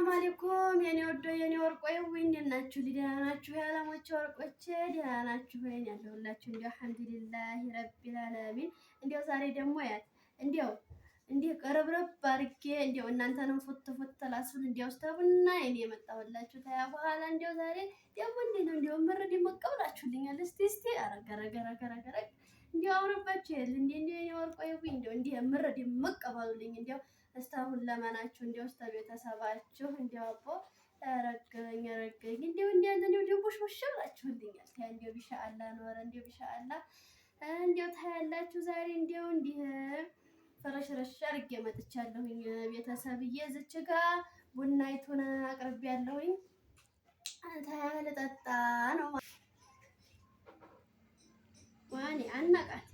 ሰላም አለይኩም የኔ ወዶ የኔ ወርቆይ እንዴት ናችሁ? ደህና ናችሁ? የዓለሞች ወርቆቼ ደህና ናችሁ? ወይኔ ያለሁላችሁ እንዴ አልሐምዱሊላህ ረቢል ዓለሚን። እንዴው ዛሬ ደግሞ ያት እንዴው ቀረብረብ አድርጌ እንዴው እናንተንም ፉት ላስፉን እንዴው ስተቡና እኔ የመጣሁላችሁ ታያ በኋላ እንዴው ዛሬ ደግሞ እንዴ ነው እንዴው ምርድ ይመቀብላችሁልኛል። እስቲ አረገረገረገረ እንዴው አውረባችሁ እንዴ የኔ ወርቆይ እንዴው ምርድ ይመቀበሉልኝ እንዴው እስታሁን ለማናችሁ እንዲያው እስታ ቤተሰባችሁ እንዲያው አቦ ረገኝ እንዲያው ድንቡሽ ብላችሁልኛል። ታይ እንዲያው ቢሻአላ ኖረ እንዲያው ቢሻአላ እንዲያው ታያላችሁ። ዛሬ እንዲያው እንዲህ ፈረሽረሽ አድርጌ መጥቻለሁኝ። ቤተሰብዬ እዚች ጋር ቡናይቱን አቅርቤያለሁኝ። ታያ ልጠጣ ነው ዋኔ አናቃት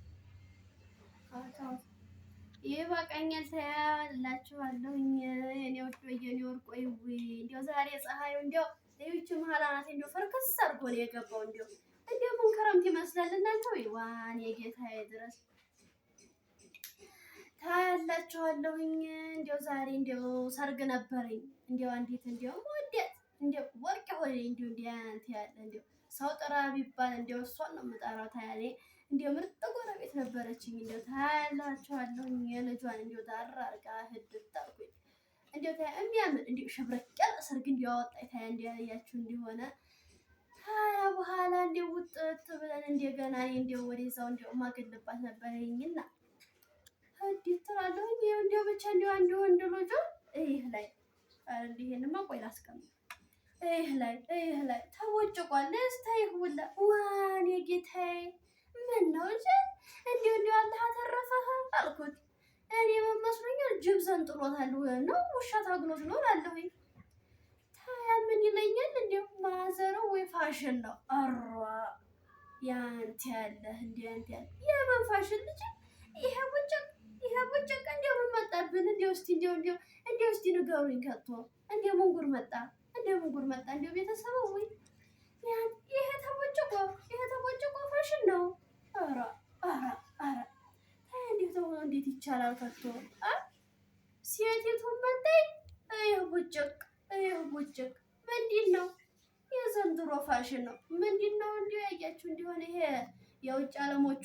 ይበቃኛል ታያላችኋለሁኝ። የኔ ወርቆ የኔ ወርቆይ እንዲያው ዛሬ ፀሐዩ እንዲያው ለይቹ መሀላናት እንዲያው ፈርከስ አድርጎ ነው የገባው። እንዲያው ምን ክረምት ይመስላል እናንተ ወይ ዋን የጌታዬ ድረስ ታያላችኋለሁኝ። እንዲያው ዛሬ እንዲያው ሰርግ ነበረኝ። እንዲያው አንዲት እንዲያው ወዴት እንዲያው ወርቅ ሆነ እንዲያው አንተ ያለ እንዲያው ሰው ጥራ ቢባል እንዲያው እሷን ነው የምጠራው። ታያኔ እንዲያው ምርጥ ጎረቤት ነበረችኝ። እንዲያው ታያላችኋለሁ የልጇን እንዲያው ዳር አድርጋ ህድት አልኩኝ። እንዲያው ታያ የሚያምር እንዲያው ሸብረቅ ያለ ሰርግ እንዲያው አወጣኝ። ታያ እንዲያያችሁ እንዲሆነ ታያ በኋላ እንዲያው ውጥት ብለን እንደገና እንዲያው ወደዛው እንዲያው ማገልባት ነበረኝና ህድት ትላለሁኝ። እንዲያው ብቻ እንዲያው አንድ ወንድ ልጅ ይህ ላይ እንዲሄንማ ቆይ ላስቀምጥ ይህ ላይ ተወጭቋል። እስታይ ሁላ ዋኔ ጌታዬ ምን ነው እንጂ እንዲያው አላህ አተረፈህ አልኩት። እኔ ምን መስሎኛል ጅብ ዘንጥሎታል ነው ውሻ ታግሎት ነው እላለሁኝ። ታያ ምን ይለኛል እንዲያው ማዘሩ ወይ ፋሽን ነው አሯ ያንተ ያለህ እንዲያው አንተ ያለ የምን ፋሽን ልጅ ይሄ ቦጨቅ እንዲያው ምን መጣብን? እንዲያው እስቲ ንገሩኝ ከቶ እንዲያው ምን ጉር መጣ? እንዲያው ቤተሰብ ወይ ያን ይሄ ተቦጭቆ ፋሽን ነው። ኧረ ታያ እንዴት ይቻላል ከቶ ሴቲቱን መጣይ ይሄ ቦጭቅ ምንድን ነው? የዘንድሮ ፋሽን ነው ምንድን ነው? እንዲያው ያያችሁ እንደሆነ ይሄ የውጭ ዓለሞቹ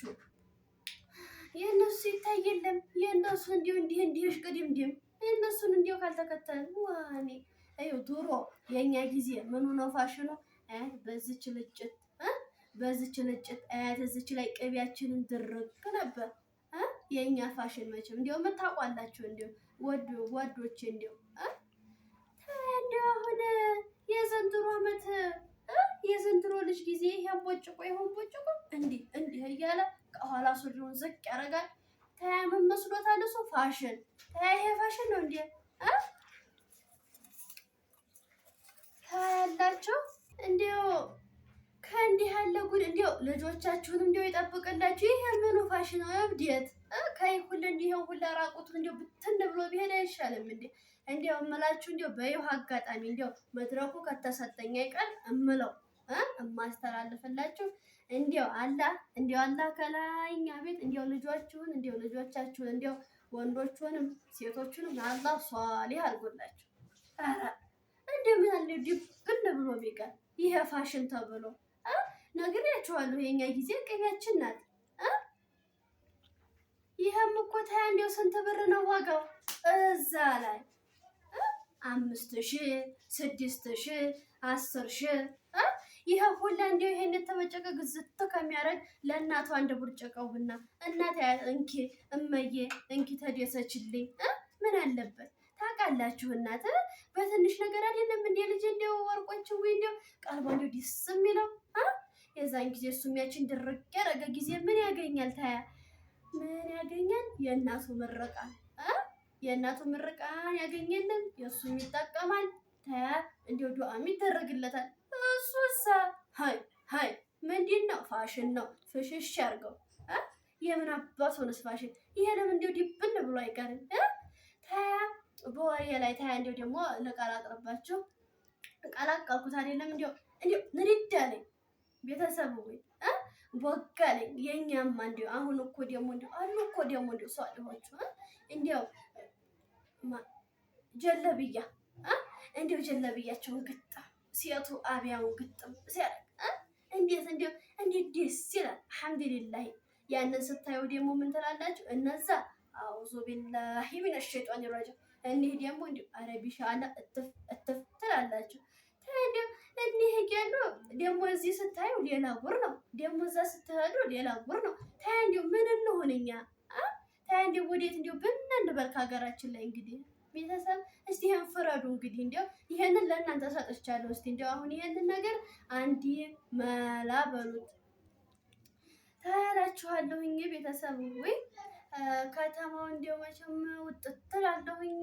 የእነሱ ይታየለም የእነሱ እንዲህ እሽቅድምድም የእነሱን እንዲያው ካልተከተልን ዋኔ ይኸው ድሮ የኛ ጊዜ ምኑ ነው ፋሽኑ? በዚች ልጭት አያት እዚች ላይ ቅቤያችንን ድርቅ ነበር የኛ ፋሽን። መቼም እንዲያው የምታውቋላችሁ እንዲያው ወዶች እንዲያው አሁን የዘንድሮ ልጅ ጊዜ ይሄን ቦጭቆ እንዲህ እያለ ከኋላ ሱሪውን ዝቅ ያደርጋል። ታያ ምን መስሎታል እሱ ፋሽን? ታያ ይሄ ፋሽን ነው እንዴ? ታያላችሁ እንዲያው ከእንዲህ ያለ ጉድ እንዲያው ልጆቻችሁን እንዲያው ይጠብቅላችሁ። ይሄ ምኑ ፋሽን ነው? እብዴት ከይሁን እንዲያው ሁላ ራቁት እንዲያው ብትን ብሎ ቢሄድ አይሻልም እንዴ? እንዲያው እምላችሁ እንዲያው በይሁ አጋጣሚ እንዲያው መድረኩ ከተሰጠኝ አይቀር እምለው እማስተላልፍላችሁ እንዲያው አላህ ከላይኛ ቤት እንዲያው ልጆቻችሁን እንዲያው ወንዶቹንም ሴቶቹንም አላህ ሷሊህ አድርጎላችሁ። እንደምን አለ ድብን ብሎ ቢቀር ይሄ ፋሽን ተብሎ ነግሬያችኋለሁ። የኛ ጊዜ ቅቤያችን ናት። ይሄም እኮ ታያ እንዲያው ስንት ብር ነው ዋጋው? እዛ ላይ 5000 6000 10000 ይሄ ሁላ እንዲያው ይሄን የተመጨቀ ግዝት ከሚያደርግ ለእናቷ አንድ ቡርጭቀው ቡና እናት እንኪ እመዬ እንኪ ተደሰችልኝ ምን አለበት? ታውቃላችሁ እናት በትንሽ ነገር አይደለም እንደ ልጅ እንዲያው ወርቆች ወይ እንዲያው ቀልቧ እንዲያው ዲስ የሚለው የዛን ጊዜ እሱም ያችን ድርቅ ያደረገ ጊዜ ምን ያገኛል? ታያ ምን ያገኛል? የእናቱ ምርቃን ያገኘልን የእሱም ይጠቀማል። ታያ እንዲያው ዱዓም ይደረግለታል። እሱሳ ሃይ ምንድን ነው ፋሽን ነው ፍሽሽ ያርገው። የምን አባት ሆነስ ፋሽን? ይሄ ለምን እንዲያው ዲብን ብሎ አይቀርም? ታያ በወሬ ላይ ታያ እንዲያው ደግሞ ልቀላቅልባችሁ ቀላቀልኩት አይደለም እንዲያው ንድድ አለኝ ቤተሰብ ወይ ቦጋለኝ። የኛማ እንዲያው አሁን እኮ ደግሞ እንዲያው አሉ እኮ ደግሞ እንዲያው ሷሊሆቹ እንዲያው ጀለብያ እንዲያው ጀለብያቸውን ግጥም ሴቱ አብያውን ግጥም ሲያደርግ እንዴት ደስ ይላል። አልሐምዱሊላህ። ያንን ስታዩ ደግሞ ምን ትላላችሁ? እነዛ አውዙ ቢላሂ ሚነ ሸይጧን ረጂም እኒህ ደግሞ እንዲ አረቢሻላ እትፍ እትፍ ትላላችሁ። ታዲያ እኒህ እያሉ ደግሞ እዚህ ስታዩ ሌላ ጉር ነው፣ ደግሞ እዛ ስትሄዱ ሌላ ጉር ነው። ታዲያ እንዲሁ ምን እንሆን እኛ? ታዲያ እንዲሁ ወዴት እንዲሁ ብንንበል ከሀገራችን ላይ እንግዲህ ቤተሰብ እስቲ ይሄን ፍረዱ። እንግዲህ እንዲያው ይሄንን ለእናንተ ሰጥቻለሁ። እስቲ እንዲያው አሁን ይሄንን ነገር አንዲ መላ በሉት ታያላችኋለሁኝ ቤተሰብ። ወይ ከተማው እንዲያው መቼም ውጥት እላለሁኝ።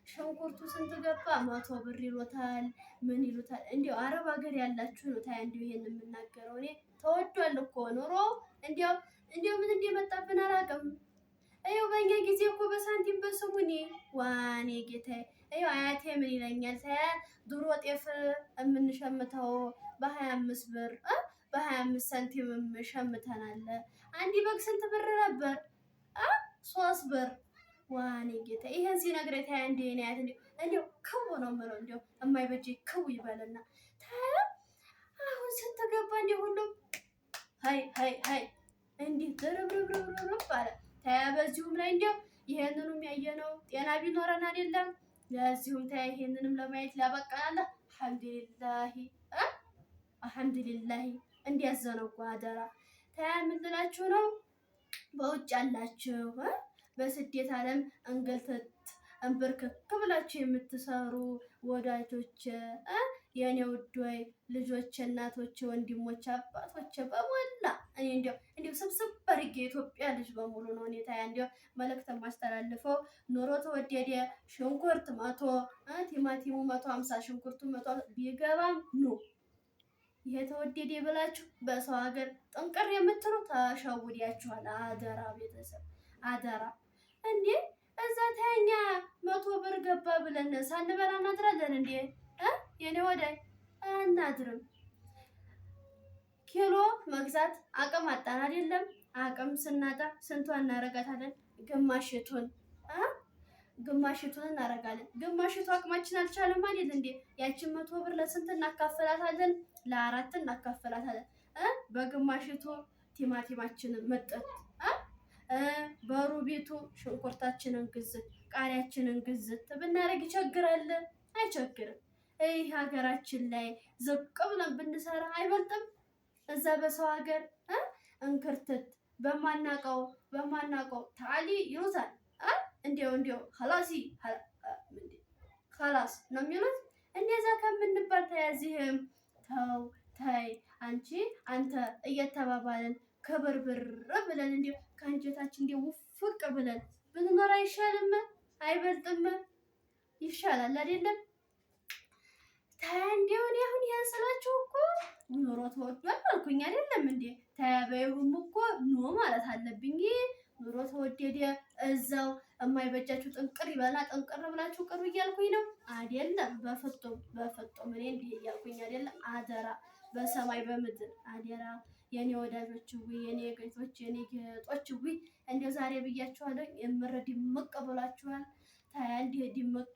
ሽንኩርቱ ስንት ገባ? 100 ብር ይሎታል። ምን ይሉታል? እንዲያው አረብ ሀገር ያላችሁ ነው ታያ እንዲያው ይሄን የምናገረው እኔ። ተወዷል እኮ ኑሮ። እንዲያው ምን እንደመጣብን አላውቅም። ይኸው በእኛ ጊዜ እኮ በሳንቲም በስሙኒ ዋኔ ጌታዬ። ይኸው አያቴ ምን ይለኛል ታያ ድሮ ጤፍ የምንሸምተው በ25 ብር በ25 ሳንቲም ሸምተናል። አንድ በግ ስንት ብር ነበር? 3 ብር። ዋኔ ጌታዬ ይሄን ሲነግረኝ ታያ እንዴ ነው እንዴው ክው ነው የምለው። እንዴው የማይበጅ ክው ይበልና ታያ አሁን ስንት ገባ? እንዴ ሁሉም ሃይ እንዲህ ድርብርብርብርብ አለ። ታያ በዚሁም ላይ እንዲያው ይሄንንም ያየነው ጤና ቢኖረን አይደለም ለዚሁም ታያ ይሄንንም ለማየት ላበቃናል። አልሐምዱሊላህ እንዲያዘነው አደራ። ታያ ምን ልላችሁ ነው? በውጭ ያላችሁ በስደት ዓለም እንገልተት እንብርክክ ብላችሁ የምትሰሩ ወዳጆች የኔ ውዶይ ልጆች፣ እናቶች፣ ወንድሞች፣ አባቶች በሞላ እኔ እንዲያው ስብስብ በርጌ የኢትዮጵያ ልጅ በሙሉ ነው እኔ ታያ እንዲያው መልእክት ማስተላልፈው። ኑሮ ተወደደ፣ ሽንኩርት 100 ቲማቲሙ 150 ሽንኩርቱ 100 ቢገባም ኑ ይሄ ተወደደ ብላችሁ በሰው ሀገር ጥንቅር የምትሉ ተሸውዲያችኋል። አደራ ቤተሰብ አደራ። እንዴ እዛ ታኛ 100 ብር ገባ ብለን ሳንበላ እናድራለን እንዴ? የኔ ወዳይ አናድርም። ኪሎ መግዛት አቅም አጣን አይደለም? አቅም ስናጣ ስንቷን እናረጋታለን? ግማሽቱን እናረጋለን። ግማሽቱ አቅማችን አልቻለም አይደል እንዴ? ያችን 100 ብር ለስንት እናካፈላታለን? ለ4 እናካፈላታለን። በግማሽቱ ቲማቲማችንን መጠጥ በሩቢቱ ሽንኩርታችንን ግዝት ቃሪያችንን ግዝት ብናረግ ይቸግራል? አይቸግርም። ይህ ሀገራችን ላይ ዝቅ ብለን ብንሰራ አይበልጥም? እዛ በሰው ሀገር እንክርትት በማናቀው ታሊ ይሉታል። እንዲያው ኸላስ ነው የሚሉት። እንደዛ ከምንባል ተያዚህም ተው ታይ አንተ እየተባባልን ከብርብር ብለን እንዲያው ከአንጀታችን እንዲያው ውፍቅ ብለን ብንኖር አይሻልም? አይበልጥም? ይሻላል አይደለም? ታያ እንዲያው እኔ አሁን ያን ስላችሁ እኮ ኑሮ ተወዷል አልኩኝ አይደለም እንዴ? ታያ በይሁም እኮ ኖ ማለት አለብኝ። ኑሮ ተወደደ እዛው የማይበጃችሁ ጥንቅር ይበላ ጥንቅር ብላችሁ ቅሩ እያልኩኝ ነው አይደለም? በፍጡም እኔ እንዲህ እያልኩኝ አይደለም። አደራ በሰማይ በምድር አደራ የኔ ወዳጆች የኔ ጌቶች የኔ ጌጦች እንደው ዛሬ ብያችኋለሁ። የምር ድምቅ ብላችኋል። ታያ እንዲህ ድምቅ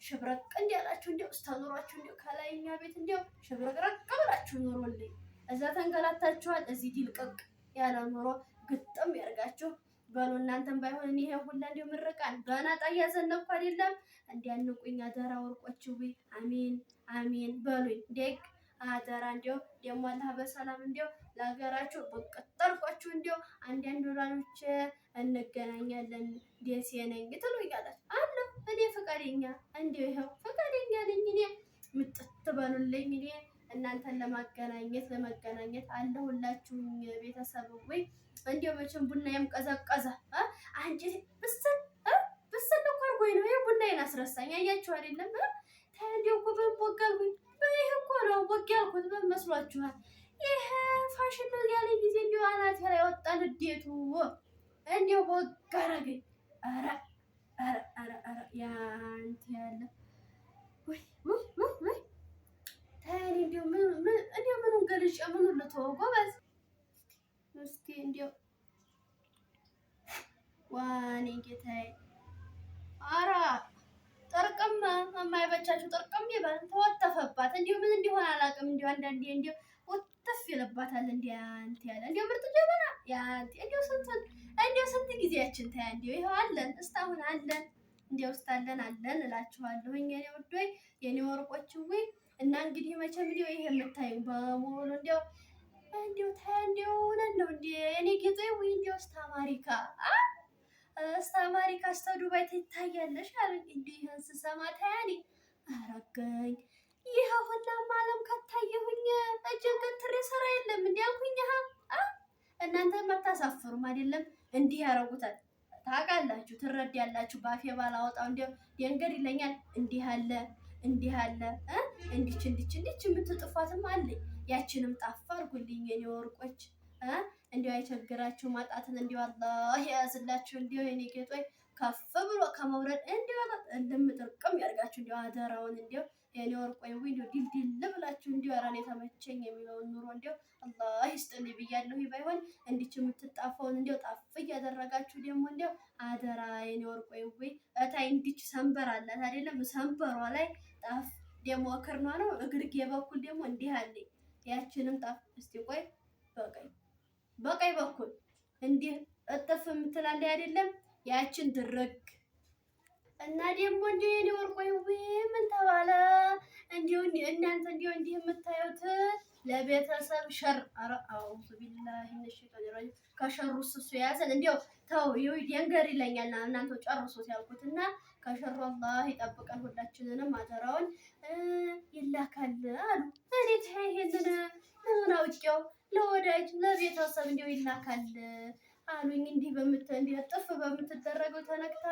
ሽብረቅ እንዲያላችሁ እንዲያው ስታኖራችሁ እንዲያው ከላይኛ ቤት እንዲያው ሽብረቅረቅ ብላችሁ ኑሮልኝ። እዛ ተንገላታችኋል። እዚህ ድልቅቅ ያለ ኑሮ ግጥም ያርጋችሁ በሉ። እናንተም ባይሆን ይሄ ሁላ እንዲያው ምርቃን በናጣ እያዘነብኩ አይደለም። እንዲያንቁኝ አደራ ወርቆች አሚን በሉኝ። ደግ አደራ እንዲያው ደግሞ አላህ በሰላም እንዲያው ለሀገራችሁ በቀጠርኳችሁ እንዲያው አንዳንድ ወራኖች እንገናኛለን ደሴ ነኝ ትሉኛላችሁ አለ እኔ ፈቃደኛ እንዲያው ይሄው ፈቃደኛ ነኝ እኔ ምጥት በሉልኝ። እኔ እናንተን ለመገናኘት አለሁላችሁ ቤተሰብ። ወይ እንዲያው መቼም ቡናዬም ቀዘቀዘ አንቺ ብስል እኮ አድርጎኝ ነው። ይሄ ቡናዬን አስረሳኝ። አያችሁ አይደለም? ታዲያ እኮ በቦጋልኩኝ በይሄ እኮ ነው ቦግ ያልኩት። በመስሏችኋል? ይሄ ፋሽን ነው ያለ ጊዜ እንዲያው አናቴ ላይ ወጣ ልዴቱ እንዲያው ቦግ አደረገኝ። ኧረ ያንተ ያለ ወይ ታያኔ እንዲያው ምኑን ገልጬ ምኑን ልተወው ጎበዝ? እስኪ እንዲያው ዋኔ ጌታዬ። ኧረ ጥርቅም የማይበቻችሁ ጥርቅም ጥርቅም ይበል ተወተፈባት። እንዲሁ ምን እንዲሆን አላውቅም። እንዲሁ አንዳንዴ እንዲሁ ወተፍ ይለባታል። እንዲህ አንተ ያለ እንዲሁ ምርጥ ጀበና ያንተ እንዲሁ ስንት ጊዜያችን ታያ እንዲሁ ይኸው አለን እስካሁን አለን። እንዲያው እስካለን አለን እላችኋለሁ። የኔ ወዶይ የኔ ወርቆች ወይ እና እንግዲህ መቼም እንዲሁ ይሄ የምታዩ በሙሉ እንዲሁ ታይ እንዲሁ እውነት ነው እንዲህ የኔ ጌጤ ወይ እንዲሁ እስከ አሜሪካ እስከ አሜሪካ እስከ ዱባይ ትታያለሽ አሉኝ። እንዲህ ይሄን ስሰማ ታያኒ አረገኝ ይሄ ሁላም ዓለም ከታየሁኝ እጄን ገትሬ ስራ የለም እንዲህ አልኩኝ። እናንተም አታሳፍሩም አይደለም? እንዲህ ያረጉታል። ታውቃላችሁ፣ ትረዳላችሁ። ባፌ ባላወጣው እንዲያው ደንገር ይለኛል። እንዲህ አለ እንዲች የምትጥፏትም አለኝ። ያችንም ጣፋ አድርጉልኝ የኔ ወርቆች። እንዲያው አይቸግራችሁ ማጣትን እንዲያው አላህ የያዝላችሁ። እንዲያው የኔ ጌጦች ከፍ ብሎ ከመውረድ እንዲያው እንደምጥርቅም ያርጋችሁ። እንዲያው አደራውን እንዲያው የኔ ወርቆይ ወይ እንዲያው ድልድል ብላችሁ እንዲያው ኧረ እኔ ተመቸኝ የሚለውን ኑሮ እንዲያው አላህ ይስጥልኝ ብያለሁ። ባይሆን እንዲች የምትጣፈውን እንዲያው ጣፍ እያደረጋችሁ ደግሞ እንዲያው አደራ የኔ ወርቆይ ወይ እታይ እንዲች ሰንበር አላት አይደለም? ሰንበሯ ላይ ጣፍ ደግሞ ክርኗ ነው። እግርጌ በኩል ደግሞ እንዲህ አለኝ። ያችንም ጣፍ እስቲ ቆይ በቀኝ በኩል እንዲህ እጥፍ የምትላለ አይደለም? ያችን ድርግ እና ደግሞ እንዲሁ የኔ ወርቆይ ምን ተባለ? እንዲሁ እናንተ እንዲሁ እንዲህ የምታዩት ለቤተሰብ ሸር አውዙ ቢላሂ ሚነሸይጣኒ ረጂም ከሸሩ እሱ ያዘን። እንዲሁ ተው ደንገር ይለኛል። እናንተ ጨርሱት ያልኩትና ከሸሩ አላህ ይጠብቀን ሁላችንንም። አደራውን ይላካል አሉ። እኔ ይሄንን ምን አውቄው ለወዳጅ ለቤተሰብ እንዲሁ ይላካል አሉኝ። እንዲህ ጥፍ በምትደረገው ተነክታ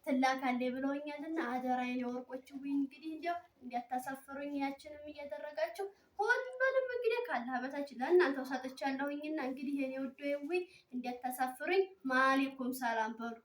ትላካለች ብለውኛልና አደራዬን የወርቆች ወይ እንግዲህ እንዲያው እንዲያታሳፍሩኝ ያችንም እያደረጋችሁ ሁሉንም እንግዲህ ካላህ በታች ለእናንተው ሰጥቻለሁኝና እንግዲህ የኔ ወዶ ወይ እንዲያታሳፍሩኝ ማሊኩም ሰላም በሉ።